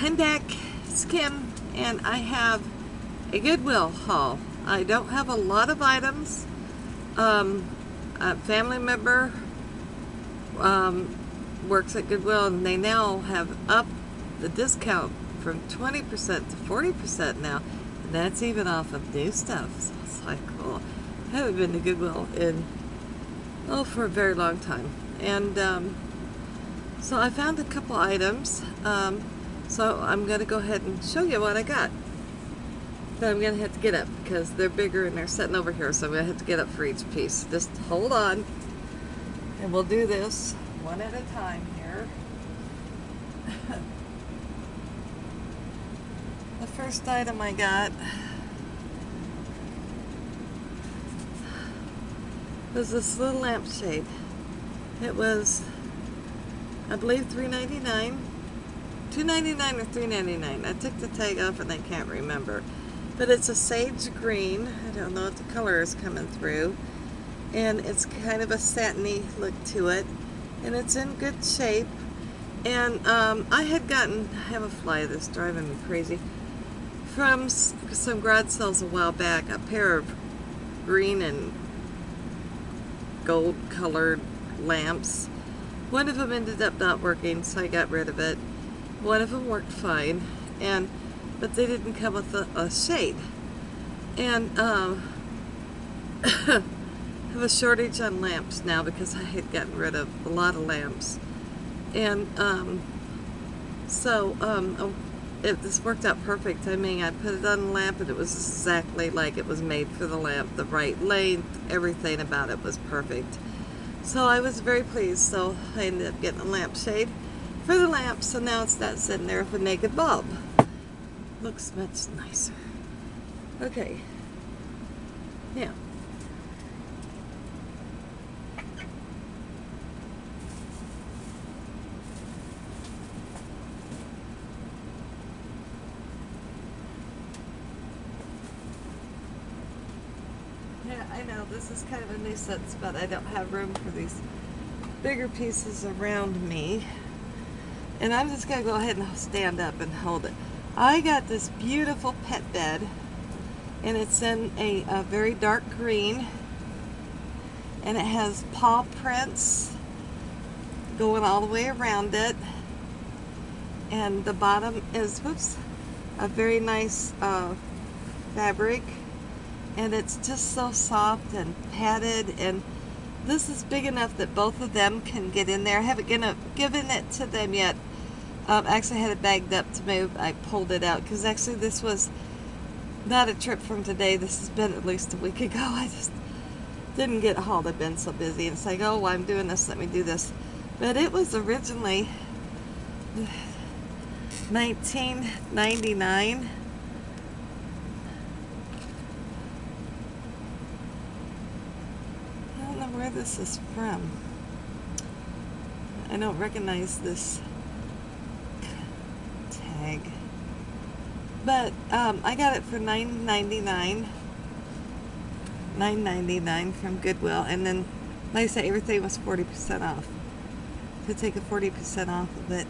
I'm back, it's Kim, and I have a Goodwill haul. I don't have a lot of items. A family member works at Goodwill, and they now have upped the discount from 20% to 40% now, and that's even off of new stuff. So it's like, cool. I haven't been to Goodwill in, for a very long time. And so I found a couple items. So I'm going to go ahead and show you what I got. But I'm going to have to get up because they're bigger and they're sitting over here, so I'm going to have to get up for each piece. Just hold on, and we'll do this one at a time here. The first item I got was this little lampshade. It was, I believe, $3.99. $2.99 or $3.99. I took the tag off and I can't remember. But it's a sage green. I don't know what the color is coming through. And it's kind of a satiny look to it. And it's in good shape. And I have a fly that's driving me crazy, from some garage sales a while back, a pair of green and gold colored lamps. One of them ended up not working, so I got rid of it. One of them worked fine, but they didn't come with a shade. And I have a shortage on lamps now because I had gotten rid of a lot of lamps. And this worked out perfect. I mean, I put it on the lamp and it was exactly like it was made for the lamp. The right length, everything about it was perfect. So I was very pleased. So I ended up getting a lampshade for the lamp, so now it's not sitting there with a naked bulb. Looks much nicer. Okay. Now. Yeah, I know this is kind of a nuisance, but I don't have room for these bigger pieces around me. And I'm just going to go ahead and stand up and hold it. I got this beautiful pet bed, and it's in a very dark green, and it has paw prints going all the way around it. And the bottom is, a very nice fabric, and it's just so soft and padded, and this is big enough that both of them can get in there. I haven't given it to them yet. Actually had it bagged up to move. I pulled it out because actually this was not a trip from today. This has been at least a week ago. I just didn't get hauled. I've been so busy. And it's like, oh, well, I'm doing this, let me do this. But it was originally $19.99. I don't know where this is from. I don't recognize this tag, but I got it for $9.99 from Goodwill, and then, like I say, everything was 40% off. To take a 40% off of it.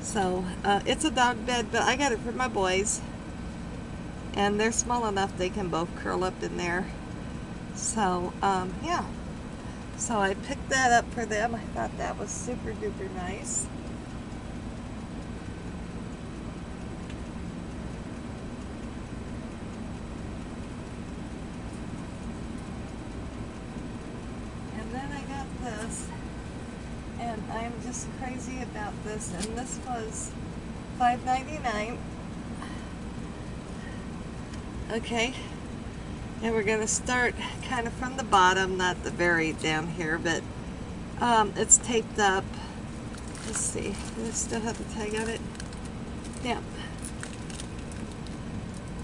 So it's a dog bed, but I got it for my boys, and they're small enough they can both curl up in there. So yeah, so I picked that up for them. I thought that was super duper nice. And then I got this, and I'm just crazy about this, and this was $5.99. Okay, and we're going to start kind of from the bottom, not the very down here, but it's taped up. Let's see, does it still have the tag on it? Yeah.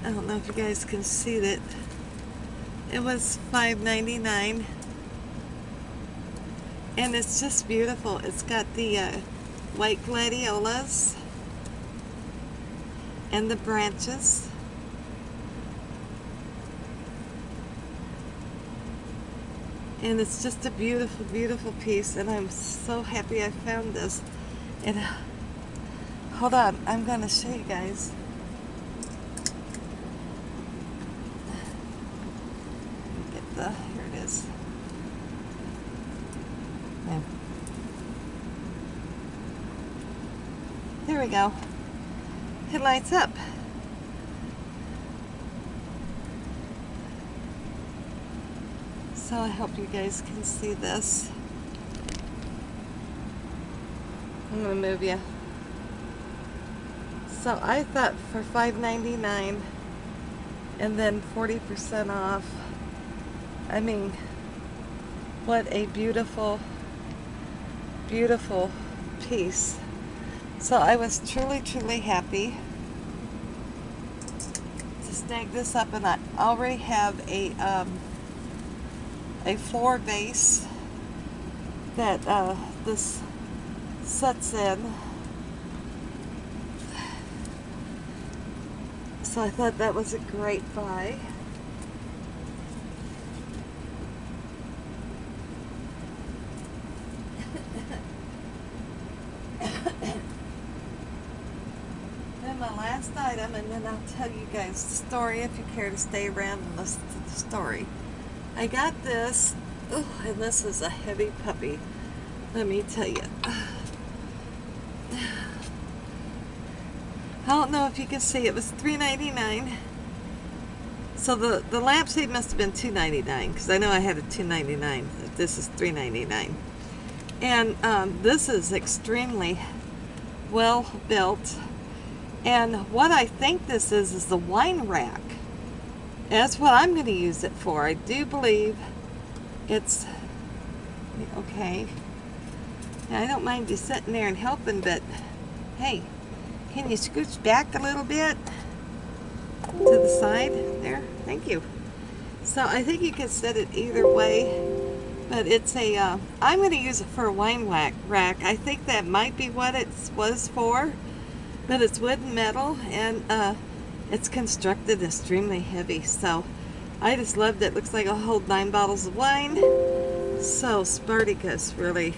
I don't know if you guys can see that. It was $5.99. And it's just beautiful. It's got the white gladiolas and the branches. And it's just a beautiful, beautiful piece, and I'm so happy I found this. And Hold on, I'm gonna show you guys. Get the, here it is. There we go. It lights up. So I hope you guys can see this. I'm gonna move you. So I thought for $5.99 and then 40% off. I mean, what a beautiful, beautiful piece. So I was truly, truly happy to snag this up, and I already have a floor base that this sets in. So I thought that was a great buy. Then my last item, and then I'll tell you guys the story if you care to stay around and listen to the story. I got this, oh, and this is a heavy puppy. Let me tell you. I don't know if you can see, it was $3.99. So the lampshade must have been $2.99 because I know I had a $2.99. This is $3.99. And this is extremely well built. And what I think this is the wine rack. That's what I'm going to use it for. I do believe it's okay. Now, I don't mind you sitting there and helping, but hey, can you scooch back a little bit to the side there? Thank you. So I think you can set it either way, but it's a I'm going to use it for a wine rack. I think that might be what it was for, but it's wood and metal, and it's constructed extremely heavy. So I just loved it. Looks like it'll hold 9 bottles of wine. So Spartacus, really,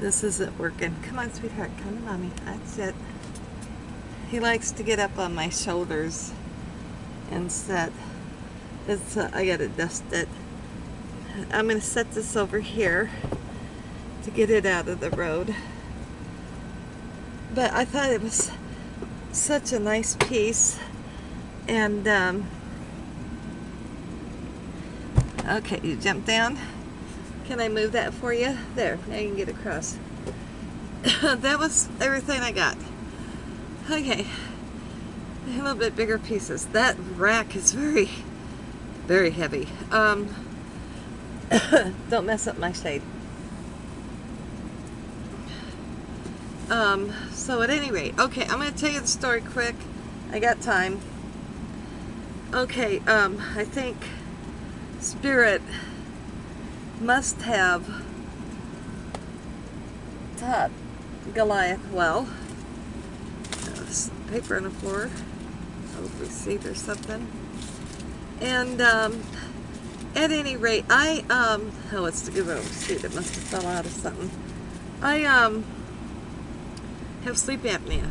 this isn't working. Come on, sweetheart, come to mommy. That's it. He likes to get up on my shoulders and sit. It's I gotta dust it. I'm gonna set this over here to get it out of the road. But I thought it was such a nice piece, and okay, you jump down. Can I move that for you? There, now you can get across. That was everything I got. Okay, a little bit bigger pieces. That rack is very, very heavy. Don't mess up my shade. So at any rate, okay, I'm going to tell you the story quick. I got time. Okay, I think Spirit must have taught Goliath well. Some paper on the floor, a receipt or something. And at any rate, oh, it's the Goodwill receipt. It must have fell out of something. I have sleep apnea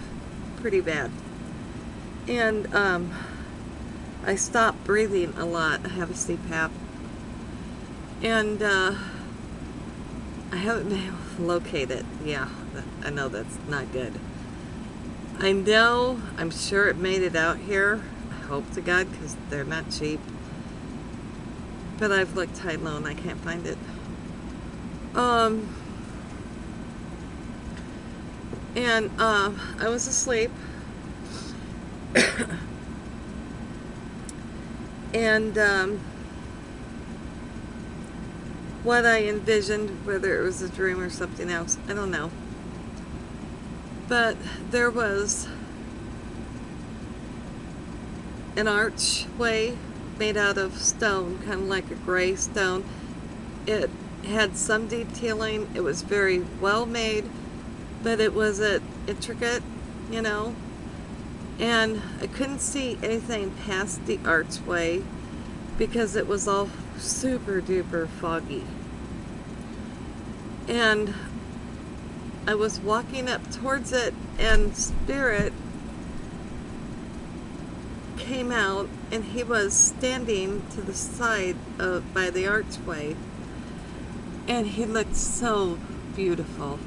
pretty bad, and I stop breathing a lot. I have a CPAP, and I haven't been able to locate it. Yeah, I know that's not good. I know, I'm sure it made it out here. I hope to God, because they're not cheap. But I've looked high and low and I can't find it. And I was asleep. And what I envisioned, whether it was a dream or something else, I don't know. But there was an archway made out of stone, kind of like a gray stone. It had some detailing. It was very well made, but it wasn't intricate, you know. And I couldn't see anything past the archway because it was all super duper foggy. And I was walking up towards it, and Spirit came out, and he was standing to the side by the archway, and he looked so beautiful,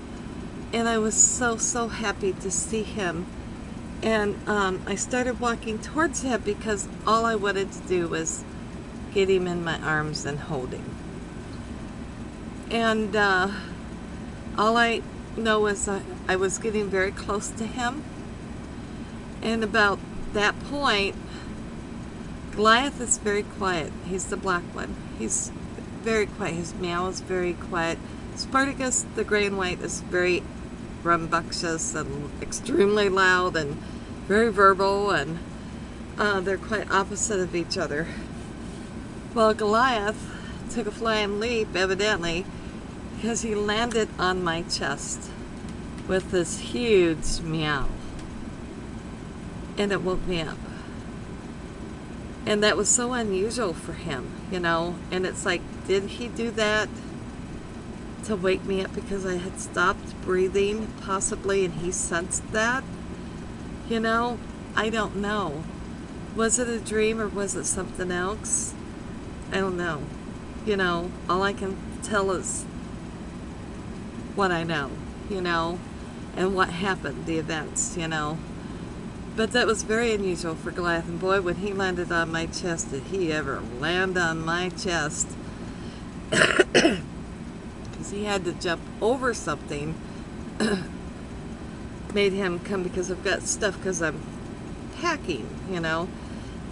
and I was so happy to see him. And I started walking towards him because all I wanted to do was get him in my arms and hold him. And all I know is I was getting very close to him. And about that point, Goliath is very quiet. He's the black one. He's very quiet. His meow is very quiet. Spartacus, the gray and white, is very rambunctious and extremely loud and very verbal, and they're quite opposite of each other. Well, Goliath took a flying leap, evidently, because he landed on my chest with this huge meow, and it woke me up. And that was so unusual for him, you know, and it's like, did he do that to wake me up because I had stopped breathing, possibly, and he sensed that? You know, I don't know. Was it a dream or was it something else? I don't know. You know, all I can tell is what I know, you know, and what happened, the events, you know. But that was very unusual for Goliath, and boy, when he landed on my chest, did he ever land on my chest. Because he had to jump over something. Made him come because I've got stuff, because I'm packing, you know.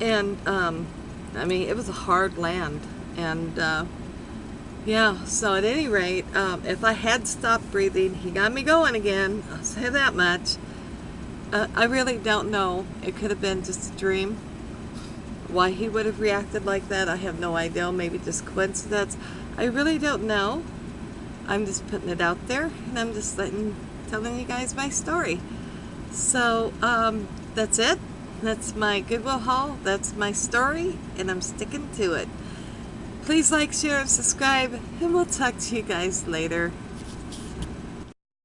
And I mean, it was a hard land. And yeah, so at any rate, if I had stopped breathing, he got me going again. I'll say that much. I really don't know. It could have been just a dream. Why he would have reacted like that, I have no idea. Maybe just coincidence. I really don't know. I'm just putting it out there, and I'm just telling you guys my story. So that's it. That's my Goodwill haul. That's my story, and I'm sticking to it. Please like, share, and subscribe, and we'll talk to you guys later.